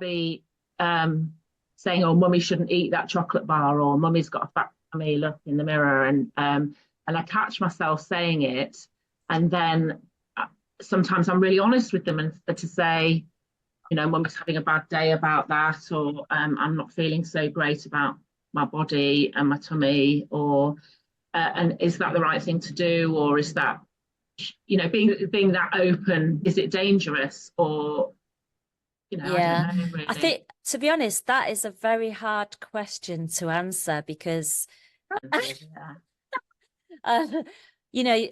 be saying, "Oh, mummy shouldn't eat that chocolate bar," or "Mummy's got a fat tummy, look in the mirror," and I catch myself saying it, and then sometimes I'm really honest with them and to say, Mummy's having a bad day about that, or I'm not feeling so great about my body and my tummy, or and is that the right thing to do, or is that, being that open, is it dangerous, or I don't Yeah, know I really. think, to be honest, that is a very hard question to answer because, Yeah. uh, you know,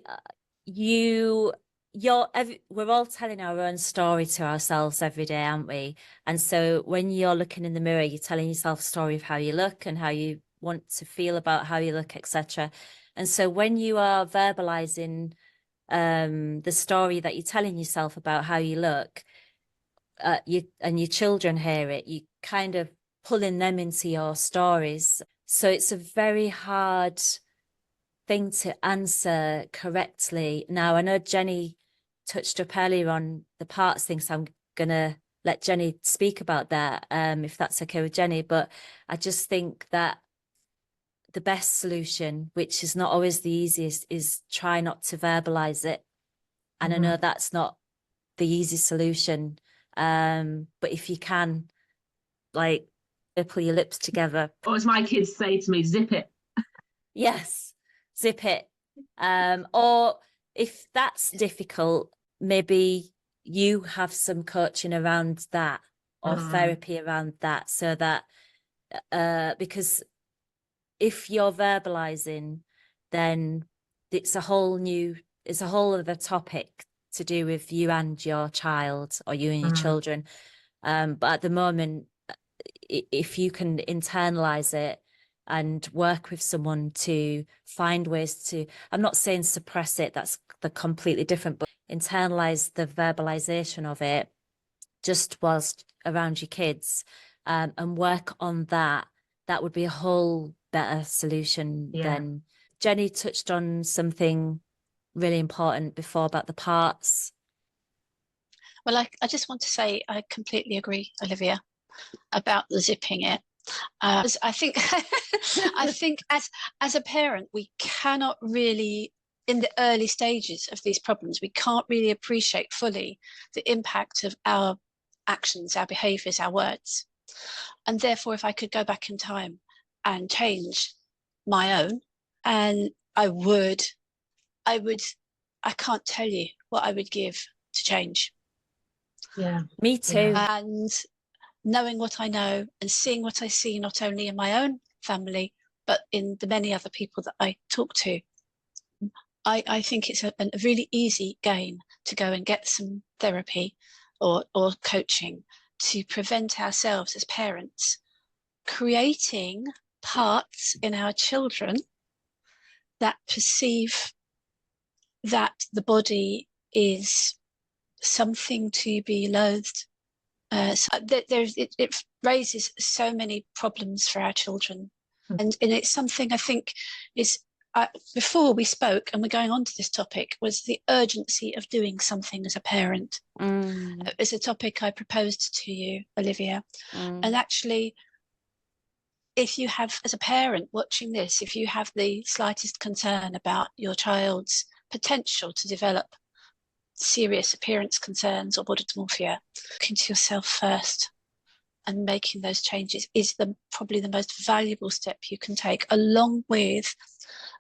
you, we're all telling our own story to ourselves every day, aren't we? And so when you're looking in the mirror, you're telling yourself a story of how you look and how you want to feel about how you look, etc. And so when you are verbalizing the story that you're telling yourself about how you look, you and your children hear it, you kind of pulling them into your stories. So it's a very hard thing to answer correctly. Now, I know Jenny touched up earlier on the parts thing, so I'm gonna let Jenny speak about that, if that's okay with Jenny. But I just think that the best solution, which is not always the easiest, is try not to verbalize it. And I know that's not the easy solution. But if you can, like, pull your lips together. Or as my kids say to me, zip it. Yes, zip it. Or if that's difficult, maybe you have some coaching around that or therapy around that, so that because if you're verbalizing, then it's a whole other topic to do with you and your child, or you and your children. But at the moment, if you can internalize it and work with someone to find ways to, I'm not saying suppress it, that's the completely different, but internalize the verbalization of it just whilst around your kids, and work on that, that would be a whole better solution. Than Jenny touched on something really important before about the parts. Well, I just want to say I completely agree, Olivia, about the zipping it. I think I think as a parent, we cannot really, in the early stages of these problems, we can't really appreciate fully the impact of our actions, our behaviors, our words. And therefore, if I could go back in time and change my own, and I can't tell you what I would give to change. Yeah. Me too. And knowing what I know and seeing what I see, not only in my own family, but in the many other people that I talk to, I think it's a really easy game to go and get some therapy or coaching to prevent ourselves as parents creating parts in our children that perceive that the body is something to be loathed. It raises so many problems for our children. And it's something I think is, before we spoke, and we're going on to this topic, was the urgency of doing something as a parent. It's a topic I proposed to you, Olivia. And actually, if you have, as a parent watching this, if you have the slightest concern about your child's potential to develop serious appearance concerns or body dysmorphia, looking to yourself first and making those changes is probably the most valuable step you can take, along with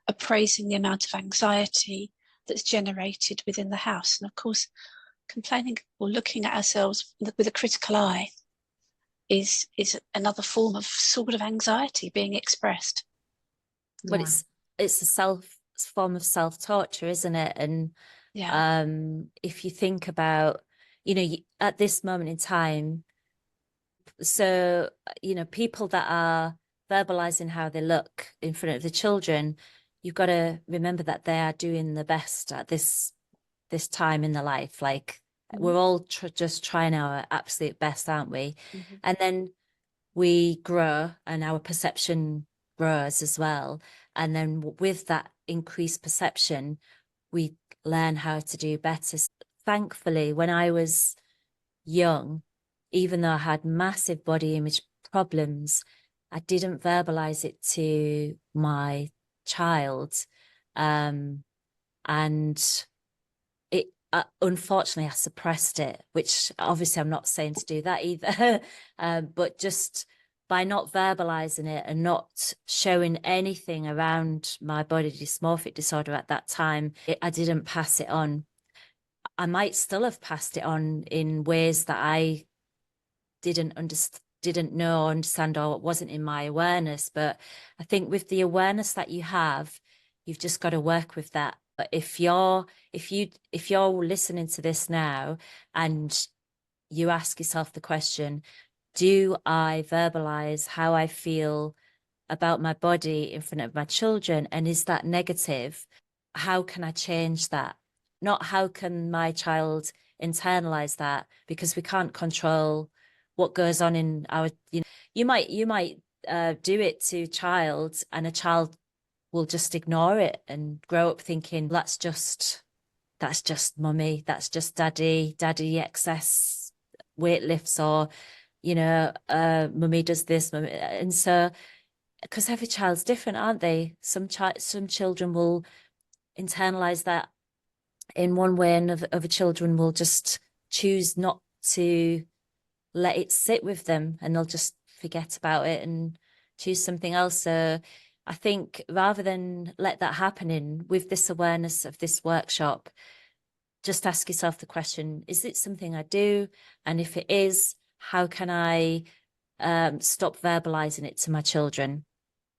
appraising the amount of anxiety that's generated within the house. And of course, complaining or looking at ourselves with a critical eye is another form of sort of anxiety being expressed. But it's a form of self-torture, isn't it? And if you think about, at this moment in time, so, people that are verbalizing how they look in front of the children, you've got to remember that they are doing the best at this time in their life. Like, we're all just trying our absolute best, aren't we? And then we grow and our perception grows as well. And then with that increased perception, we learn how to do better. Thankfully, when I was young, even though I had massive body image problems, I didn't verbalize it to my child. And it unfortunately I suppressed it, which obviously I'm not saying to do that either. But just by not verbalizing it and not showing anything around my body dysmorphic disorder at that time, I didn't pass it on. I might still have passed it on in ways that I didn't know or understand, or it wasn't in my awareness. But I think with the awareness that you have, you've just got to work with that. But if you're listening to this now and you ask yourself the question, do I verbalize how I feel about my body in front of my children, and is that negative? How can I change that? Not how can my child internalize that, because we can't control what goes on in our, you might do it to a child, and a child will just ignore it and grow up thinking that's just mummy, that's just daddy excess weight lifts, or mummy does this, mummy. And so, because every child's different, aren't they? Some children will internalize that in one way, and other children will just choose not to let it sit with them, and they'll just forget about it and choose something else. So I think rather than let that happen with this awareness of this workshop, just ask yourself the question, is it something I do? And if it is, how can I stop verbalizing it to my children?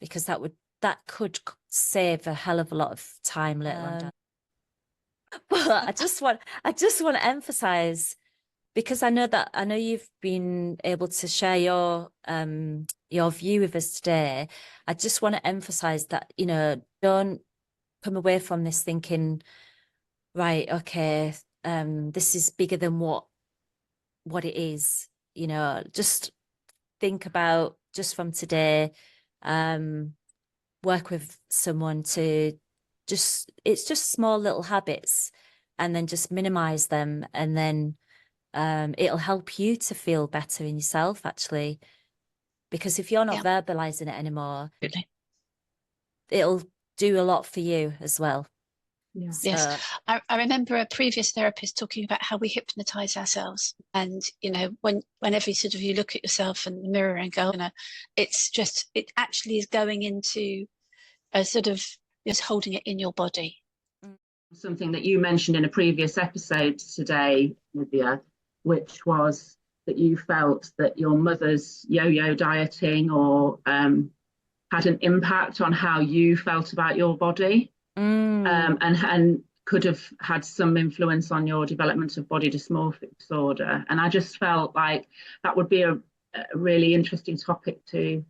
Because that could save a hell of a lot of time later on. But I just want to emphasize, because I know you've been able to share your view with us today. I just want to emphasize that, don't come away from this thinking, right, okay, this is bigger than what it is. Just think about, just from today, work with someone to it's just small little habits, and then just minimize them, and then it'll help you to feel better in yourself, actually, because if you're not verbalizing it anymore, it'll do a lot for you as well. Yeah. So, yes, I remember a previous therapist talking about how we hypnotize ourselves, and whenever you look at yourself in the mirror and go, it actually is going into a sort of just holding it in your body. Something that you mentioned in a previous episode today, Olivia, which was that you felt that your mother's yo-yo dieting or had an impact on how you felt about your body, and could have had some influence on your development of body dysmorphic disorder. And I just felt like that would be a really interesting topic to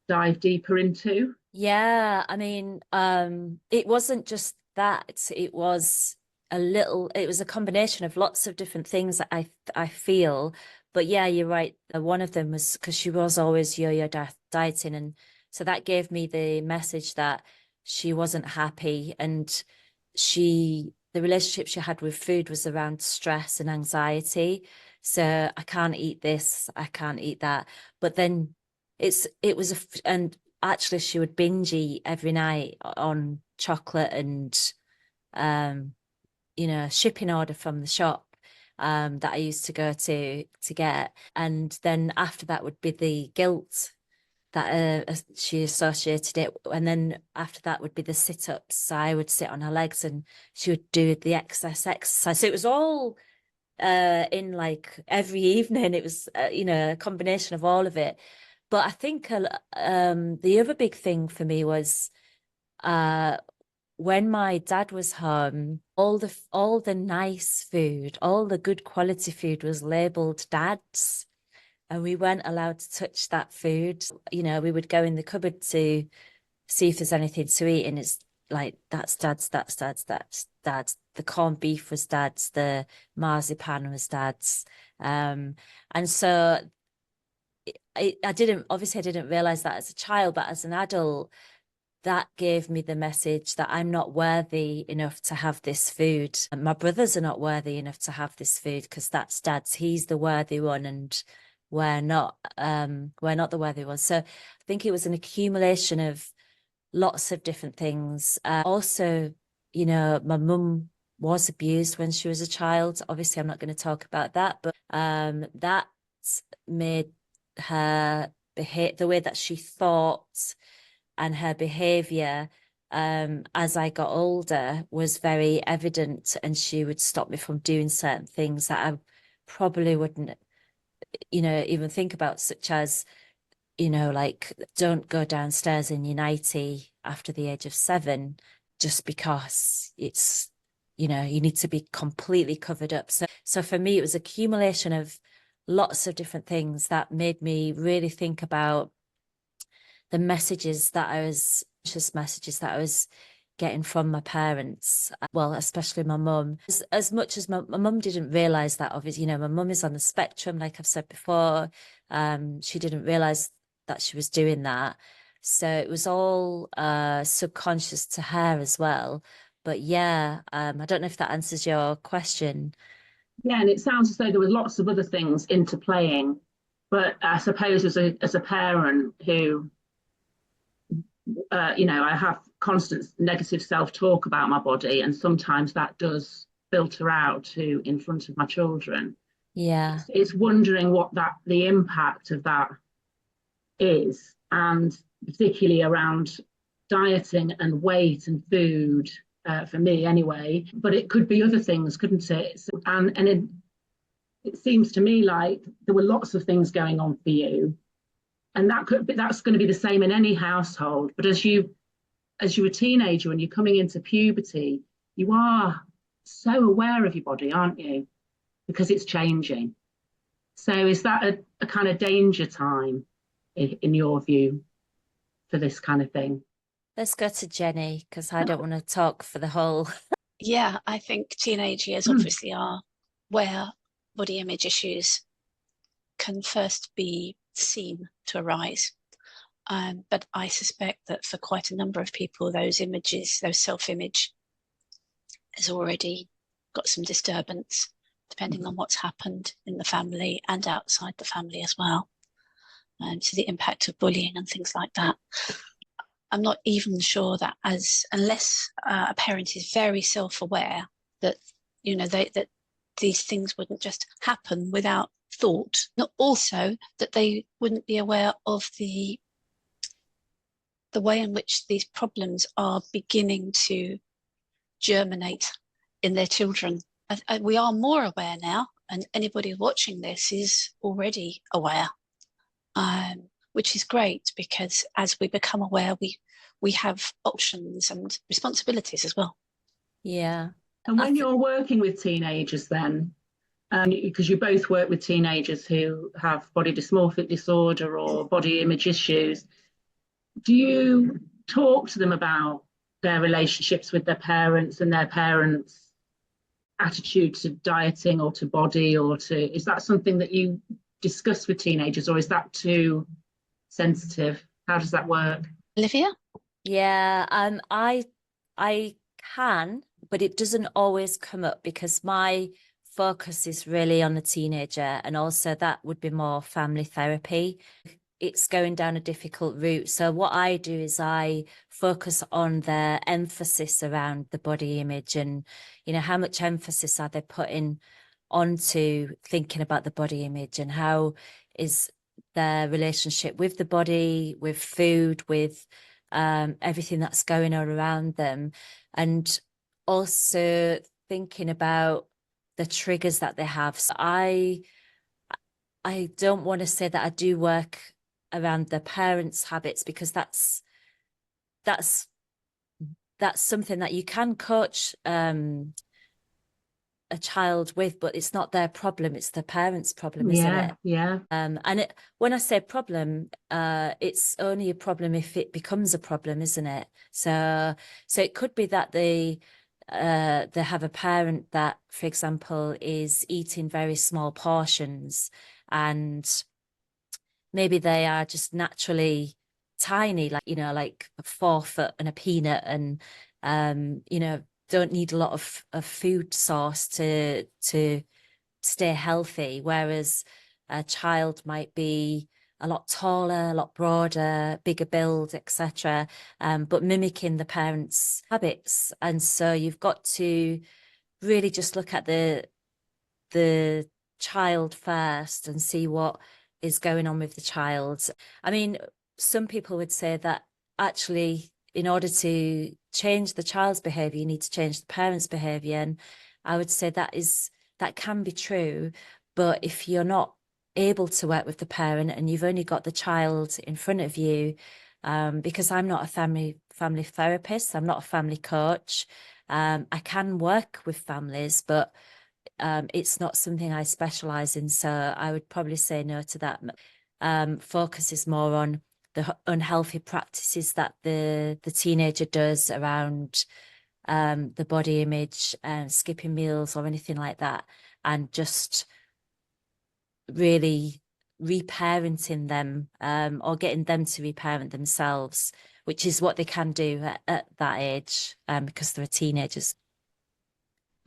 dive deeper into. Yeah, I mean, it wasn't just that. It was a combination of lots of different things that I feel. But yeah, you're right. One of them was because she was always yo-yo dieting, and so that gave me the message that she wasn't happy, and the relationship she had with food was around stress and anxiety. So I can't eat this, I can't eat that. But then and actually she would binge eat every night on chocolate and shipping order from the shop that I used to go to get. And then after that would be the guilt that she associated it, and then after that would be the sit-ups. So I would sit on her legs and she would do the exercise. So it was all in like every evening. It was a combination of all of it. But I think the other big thing for me was when my dad was home, all the nice food, all the good quality food was labeled dad's, and we weren't allowed to touch that food. We would go in the cupboard to see if there's anything to eat, and it's like, that's dad's, that's dad's, that's dad's. The corned beef was dad's, the marzipan was dad's. And so I didn't realize that as a child, but as an adult, that gave me the message that I'm not worthy enough to have this food. And my brothers are not worthy enough to have this food because that's Dad's. He's the worthy one, and we're not the worthy one. So I think it was an accumulation of lots of different things. Also, you know, my mum was abused when she was a child. Obviously, I'm not going to talk about that, but that made her behave the way that she thought, and her behavior as I got older was very evident, and she would stop me from doing certain things that I probably wouldn't, you know, even think about, such as, you know, like, don't go downstairs in your nightie after the age of 7, just because it's, you know, you need to be completely covered up. So for me, it was accumulation of lots of different things that made me really think about the messages that I was, just messages that I was getting from my parents, well, especially my mum. As much as my mum didn't realize that, obviously, you know, my mum is on the spectrum, like I've said before. She didn't realize that she was doing that. So it was all subconscious to her as well. But yeah, I don't know if that answers your question. Yeah, and it sounds as though there were lots of other things interplaying. But I suppose as a parent who, you know, I have constant negative self-talk about my body, and sometimes that does filter out to in front of my children. Yeah. It's wondering what the impact of that is, and particularly around dieting and weight and food, for me anyway. But it could be other things, couldn't it? It seems to me like there were lots of things going on for you, and that's going to be the same in any household. But as you're a teenager and you're coming into puberty, you are so aware of your body, aren't you? Because it's changing. So is that a kind of danger time in your view for this kind of thing? Let's go to Jenny, because I don't want to talk for the whole. Yeah, I think teenage years obviously are where body image issues can first be seen to arise. But I suspect that for quite a number of people, those images, those self-image, has already got some disturbance, depending on what's happened in the family and outside the family as well. So the impact of bullying and things like that. I'm not even sure that unless a parent is very self-aware that, you know, that these things wouldn't just happen without thought. Not also that they wouldn't be aware of the way in which these problems are beginning to germinate in their children. We are more aware now, and anybody watching this is already aware. Which is great, because as we become aware, we have options and responsibilities as well. Yeah. And when you're working with teenagers then, because you both work with teenagers who have body dysmorphic disorder or body image issues, do you talk to them about their relationships with their parents and their parents' attitude to dieting or to body, is that something that you discuss with teenagers, or is that too sensitive? How does that work? Olivia? Yeah, I can, but it doesn't always come up because my focus is really on the teenager, and also that would be more family therapy. It's going down a difficult route. So what I do is I focus on their emphasis around the body image, and, you know, how much emphasis are they putting onto thinking about the body image, and how is their relationship with the body, with food, with everything that's going on around them, and also thinking about the triggers that they have. So I don't want to say that I do work around the parents' habits, because that's something that you can coach a child with, but it's not their problem, it's the parents' problem, isn't it? Yeah. And when I say problem, it's only a problem if it becomes a problem, isn't it? So it could be that they have a parent that, for example, is eating very small portions, and maybe they are just naturally tiny, like, you know, like a 4 foot and a peanut, and you know, don't need a lot of food source to stay healthy, whereas a child might be a lot taller, a lot broader, bigger build, etc., but mimicking the parents' habits. And so you've got to really just look at the child first and see what is going on with the child. I mean, some people would say that actually, in order to change the child's behavior, you need to change the parents' behavior. And I would say that can be true, but if you're not able to work with the parent and you've only got the child in front of you, because I'm not a family therapist, I'm not a family coach. I can work with families, but it's not something I specialize in, so I would probably say no to that. Focus is more on the unhealthy practices that the teenager does around the body image and skipping meals or anything like that, and just really reparenting them, or getting them to reparent themselves, which is what they can do at that age, because they're teenagers.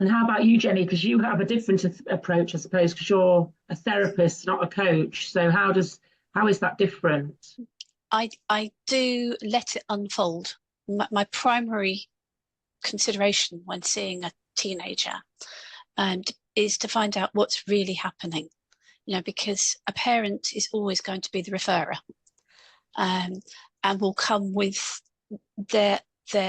And how about you, Jenny? Because you have a different approach, I suppose, because you're a therapist, not a coach. So how is that different? I do let it unfold. My primary consideration when seeing a teenager is to find out what's really happening, you know, because a parent is always going to be the referrer, and will come with their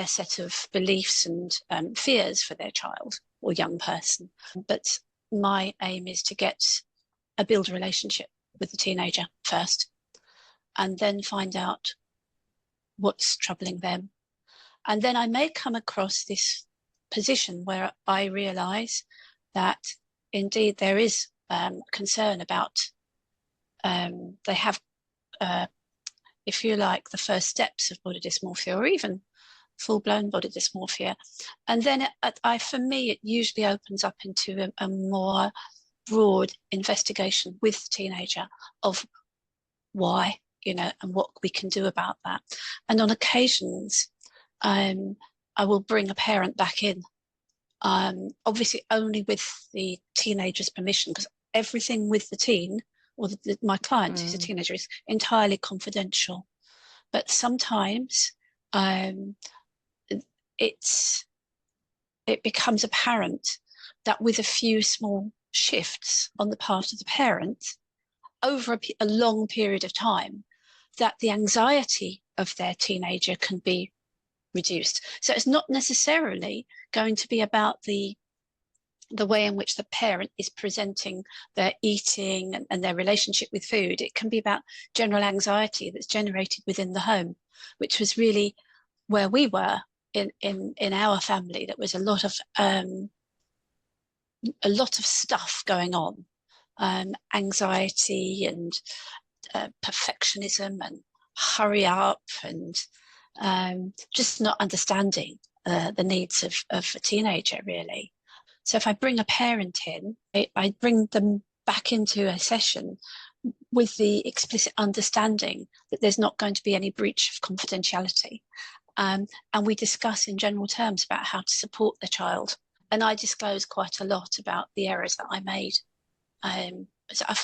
set of beliefs and fears for their child or young person. But my aim is to build a relationship with the teenager first, and then find out what's troubling them. And then I may come across this position where I realise that indeed there is concern about, they have, if you like, the first steps of body dysmorphia, or even full-blown body dysmorphia. And then for me, it usually opens up into a more broad investigation with the teenager of why, you know, and what we can do about that. And on occasions, I will bring a parent back in, obviously only with the teenager's permission, because everything with the teen or my client who's a teenager is entirely confidential. But sometimes it becomes apparent that with a few small shifts on the part of the parent over a long period of time, that the anxiety of their teenager can be reduced. So it's not necessarily going to be about the way in which the parent is presenting their eating and their relationship with food. It can be about general anxiety that's generated within the home, which was really where we were in our family. There was a lot of stuff going on, anxiety and perfectionism and hurry up, and just not understanding the needs of a teenager, really. So if I bring a parent in, I bring them back into a session with the explicit understanding that there's not going to be any breach of confidentiality. And we discuss in general terms about how to support the child. And I disclose quite a lot about the errors that I made. So I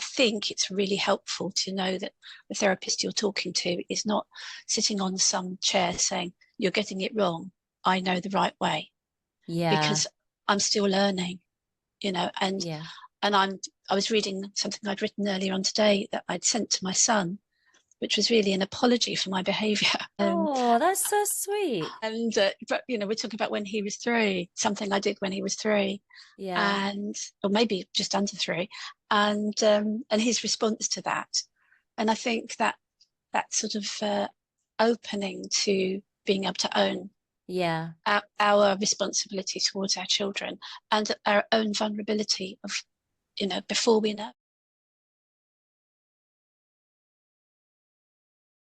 think it's really helpful to know that the therapist you're talking to is not sitting on some chair saying, you're getting it wrong, I know the right way. Yeah. Because I'm still learning, you know, and I was reading something I'd written earlier on today that I'd sent to my son, which was really an apology for my behaviour. Oh, that's so sweet. And but you know, we're talking about when he was 3, something I did when he was 3, or maybe just under 3, and his response to that, and I think that sort of opening to being able to own our responsibility towards our children and our own vulnerability of, you know, before we know.